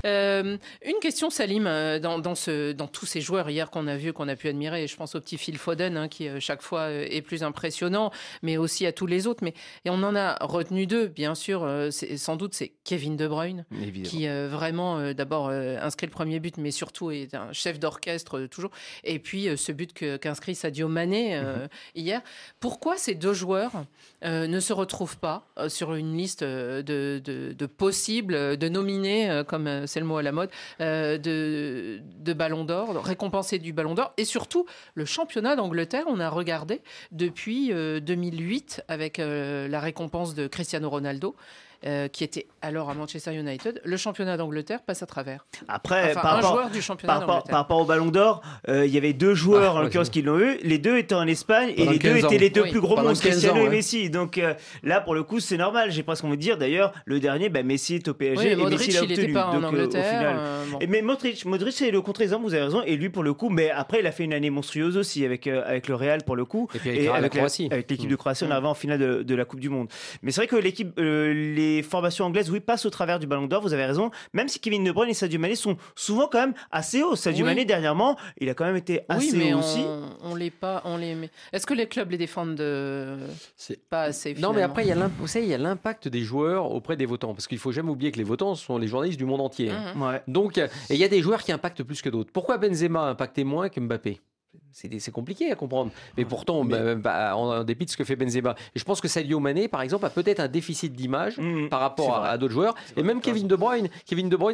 Une question, Salim, dans tous ces joueurs hier qu'on a vus, qu'on a pu admirer, et je pense au petit Phil Foden, hein, qui chaque fois est plus impressionnant, mais aussi à tous les autres. Et on en a retenu deux, bien sûr. Sans doute, c'est Kevin De Bruyne, évidemment, qui vraiment, d'abord, inscrit le premier but, mais surtout est un chef d'orchestre toujours. Et puis, ce but qu'inscrit Sadio Mané hier. Pourquoi ces deux joueurs ne se retrouvent pas sur une liste de possibles, de nominés, comme c'est le mot à la mode, de Ballon d'Or, récompensés du Ballon d'Or, et surtout le championnat d'Angleterre, on a regardé depuis 2008 avec la récompense de Cristiano Ronaldo, qui était alors à Manchester United. Le championnat d'Angleterre passe à travers. Après, joueur du championnat d'Angleterre. Par rapport au Ballon d'Or, il y avait deux joueurs en l'occurrence qui l'ont eu. Les deux étaient en Espagne et les deux étaient les deux plus gros mondes, Cristiano et Messi. Donc là, pour le coup, c'est normal. J'ai presque envie de dire, d'ailleurs, le dernier, Messi est au PSG et Modric, Messi l'a obtenu. Il n'était pas en Angleterre. Au final. Mais Modric, c'est le contre-exemple, vous avez raison. Et lui, pour le coup, mais après, il a fait une année monstrueuse aussi avec le Real, pour le coup. Et puis avec l'équipe de Croatie, on arrive en finale de la Coupe du Monde. Mais c'est vrai que les formations anglaises, passe au travers du Ballon d'Or, vous avez raison, même si Kevin De Bruyne et Sadio Mané sont souvent quand même assez hauts. Sadio Mané, dernièrement, il a quand même été assez haut aussi. On les met. Est-ce que les clubs les défendent pas assez, finalement? Non, mais après, il y a l'impact des joueurs auprès des votants, parce qu'il ne faut jamais oublier que les votants sont les journalistes du monde entier. Donc, et il y a des joueurs qui impactent plus que d'autres. Pourquoi Benzema a impacté moins que Mbappé ? C'est compliqué à comprendre. Mais pourtant, en dépit de ce que fait Benzema. Et je pense que Sadio Mané, par exemple, a peut-être un déficit d'image par rapport à d'autres joueurs. Et même Kevin De Bruyne,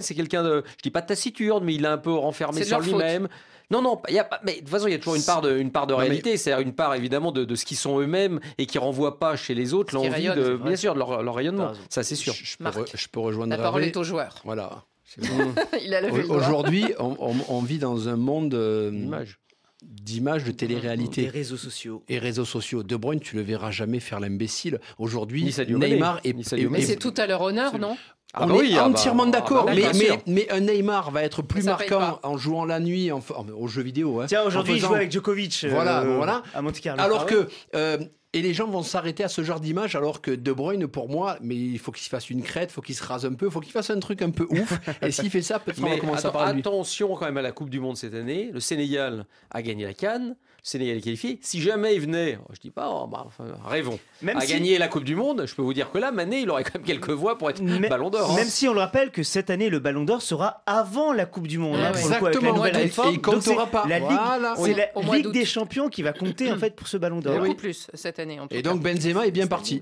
c'est quelqu'un de, je dis pas de taciturne, mais il est un peu renfermé sur lui-même. Non, mais de toute façon, il y a toujours une part de réalité, c'est-à-dire une part évidemment de ce qu'ils sont eux-mêmes et qui ne renvoient pas chez les autres l'envie bien sûr, de leur rayonnement. Ça, c'est sûr. Je peux rejoindre. La parole est aux joueurs. Voilà. Il a levé le doigt. Aujourd'hui, on vit dans un monde d'image de télé-réalité. Des réseaux sociaux. Et réseaux sociaux. De Bruyne, tu le verras jamais faire l'imbécile. Aujourd'hui, Neymar mais c'est tout à leur honneur, non ? On est entièrement d'accord, mais un Neymar va être plus marquant en jouant la nuit aux jeux vidéo. Tiens, aujourd'hui, il joue avec Djokovic à Monte Carlo. Alors que... et les gens vont s'arrêter à ce genre d'image, alors que De Bruyne, pour moi, mais il faut qu'il se fasse une crête, il faut qu'il se rase un peu, il faut qu'il fasse un truc un peu ouf. Et s'il fait ça, peut-être on va commencer à parler de lui. Attention quand même à la Coupe du Monde cette année. Le Sénégal a gagné la CAN. Le Sénégal est qualifié. Si jamais il venait, je dis pas, rêvons, gagner la Coupe du Monde, je peux vous dire que là, Mané, il aurait quand même quelques voix pour être Ballon d'Or. Même si on le rappelle que cette année, le Ballon d'Or sera avant la Coupe du Monde. Exactement. Et il comptera pas. C'est la Ligue des Champions qui va compter en fait pour ce Ballon d'Or. Beaucoup plus cette année. Et donc Benzema est bien parti.